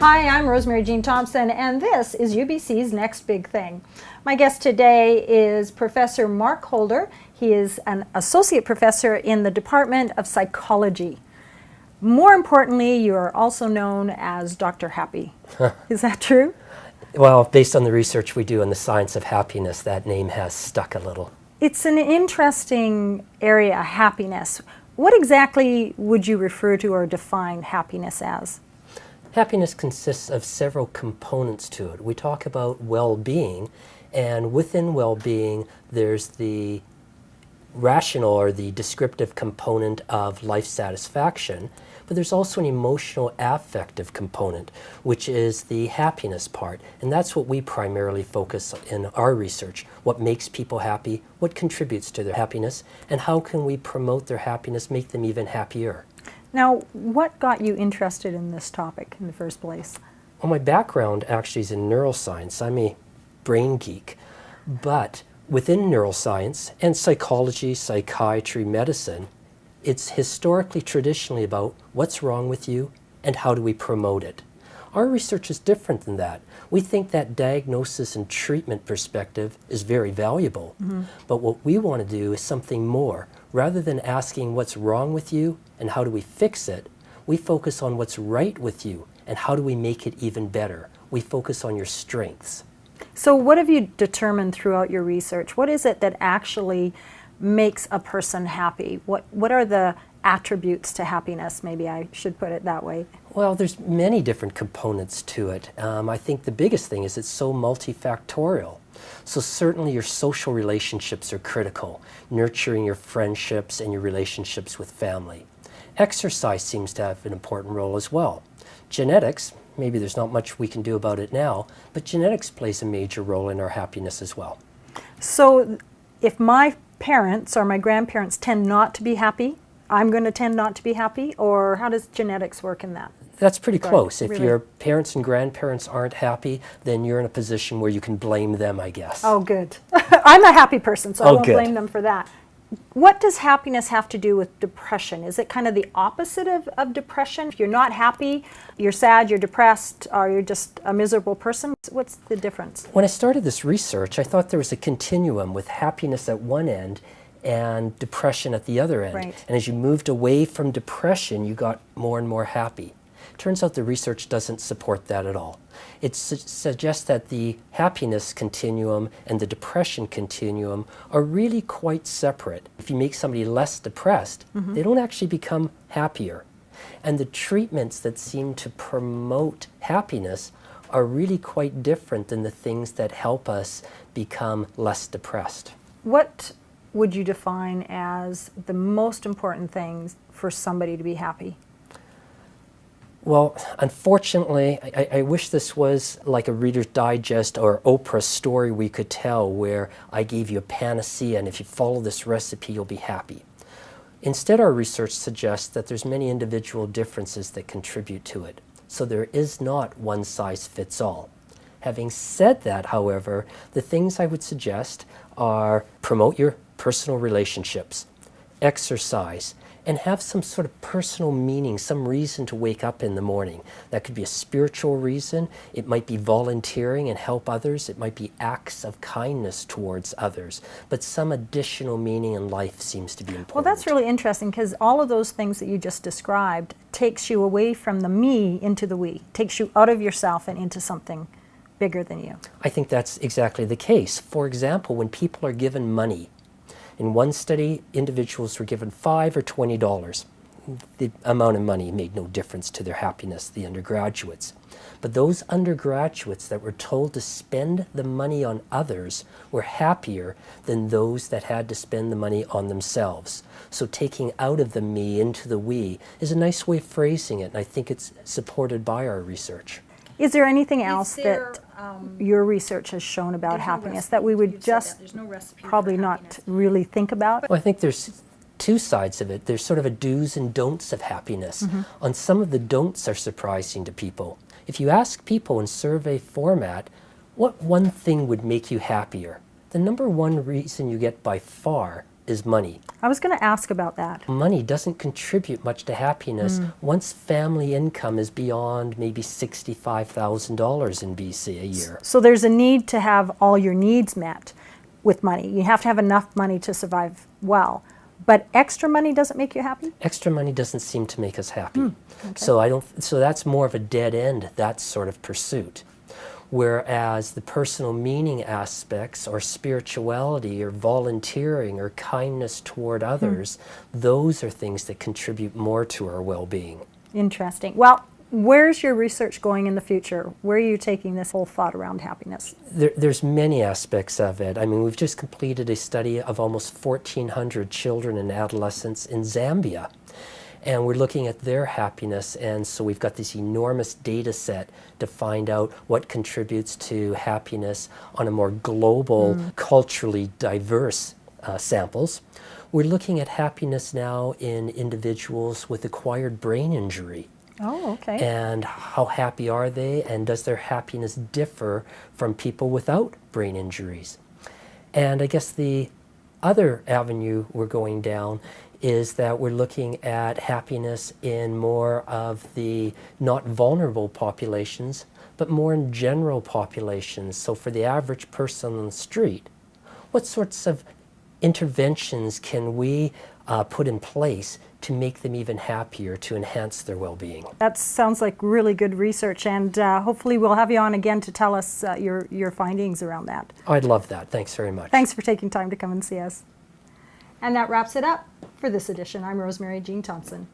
Hi, I'm Rosemary Jean Thompson, and this is UBC's Next Big Thing. My guest today is Professor Mark Holder. He is an associate professor in the Department of Psychology. More importantly, you are also known as Dr. Happy. Is that true? Well, based on the research we do in the science of happiness, that name has stuck a little. It's an interesting area, happiness. What exactly would you refer to or define happiness as? Happiness consists of several components to it. We talk about well-being, and within well-being, there's the rational or the descriptive component of life satisfaction, but there's also an emotional affective component, which is the happiness part, and that's what we primarily focus in our research. What makes people happy, what contributes to their happiness, and how can we promote their happiness, make them even happier. Now, what got you interested in this topic in the first place? Well, my background actually is in neuroscience. I'm a brain geek, but within neuroscience and psychology, psychiatry, medicine, it's historically, traditionally about what's wrong with you and how do we promote it. Our research is different than that. We think that diagnosis and treatment perspective is very valuable, but what we want to do is something more. Rather than asking what's wrong with you and how do we fix it, we focus on what's right with you and how do we make it even better. We focus on your strengths. So what have you determined throughout your research? What is it that actually makes a person happy? What are the attributes to happiness? Maybe I should put it that way. Well, there's many different components to it. I think the biggest thing is it's so multifactorial. So certainly your social relationships are critical, nurturing your friendships and your relationships with family. Exercise seems to have an important role as well. Genetics, maybe there's not much we can do about it now, but genetics plays a major role in our happiness as well. So if my parents or my grandparents tend not to be happy, I'm going to tend not to be happy, or how does genetics work in that? That's pretty close. If really? your parents and grandparents aren't happy, then you're in a position where you can blame them, I guess. Oh, good. I'm a happy person, so I won't good. blame them for that. What does happiness have to do with depression? Is it kind of the opposite of depression? If you're not happy, you're sad, you're depressed, or you're just a miserable person? What's the difference? When I started this research, I thought there was a continuum with happiness at one end and depression at the other end. Right. And as you moved away from depression, you got more and more happy. Turns out the research doesn't support that at all. It suggests that the happiness continuum and the depression continuum are really quite separate. If you make somebody less depressed, they don't actually become happier. And the treatments that seem to promote happiness are really quite different than the things that help us become less depressed. What would you define as the most important things for somebody to be happy? Well, unfortunately, I wish this was like a Reader's Digest or Oprah story we could tell where I gave you a panacea and if you follow this recipe, you'll be happy. Instead, our research suggests that there's many individual differences that contribute to it. So there is not one size fits all. Having said that, however, the things I would suggest are promote your personal relationships, exercise, and have some sort of personal meaning, some reason to wake up in the morning. That could be a spiritual reason. It might be volunteering and help others. It might be acts of kindness towards others. But some additional meaning in life seems to be important. Well, that's really interesting because all of those things that you just described takes you away from the me into the we, takes you out of yourself and into something bigger than you. I think that's exactly the case. For example, when people are given money, in one study, individuals were given $5 or $20. The amount of money made no difference to their happiness, the undergraduates. But those undergraduates that were told to spend the money on others were happier than those that had to spend the money on themselves. So taking out of the me into the we is a nice way of phrasing it, and I think it's supported by our research. Is there anything else that your research has shown about happiness that we would just probably not really think about? Well, I think there's two sides of it. There's sort of a do's and don'ts of happiness. On some of the don'ts are surprising to people. If you ask people in survey format, what one thing would make you happier? The number one reason you get by far is money. I was going to ask about that. Money doesn't contribute much to happiness once family income is beyond maybe $65,000 in BC a year. So there's a need to have all your needs met with money. You have to have enough money to survive well. But extra money doesn't make you happy? Extra money doesn't seem to make us happy. So that's more of a dead end, that sort of pursuit. Whereas the personal meaning aspects or spirituality or volunteering or kindness toward others, those are things that contribute more to our well-being. Interesting. Well, where's your research going in the future? Where are you taking this whole thought around happiness? There's many aspects of it. I mean, we've just completed a study of almost 1,400 children and adolescents in Zambia. And we're looking at their happiness, and so we've got this enormous data set to find out what contributes to happiness on a more global, culturally diverse samples. We're looking at happiness now in individuals with acquired brain injury. Oh, okay. And how happy are they, and does their happiness differ from people without brain injuries? And I guess the other avenue we're going down is that we're looking at happiness in more of the not vulnerable populations, but more in general populations. So for the average person on the street, what sorts of interventions can we put in place to make them even happier, to enhance their well-being? That sounds like really good research, and hopefully we'll have you on again to tell us your findings around that. I'd love that. Thanks very much. Thanks for taking time to come and see us. And that wraps it up for this edition. I'm Rosemary Jean Thompson.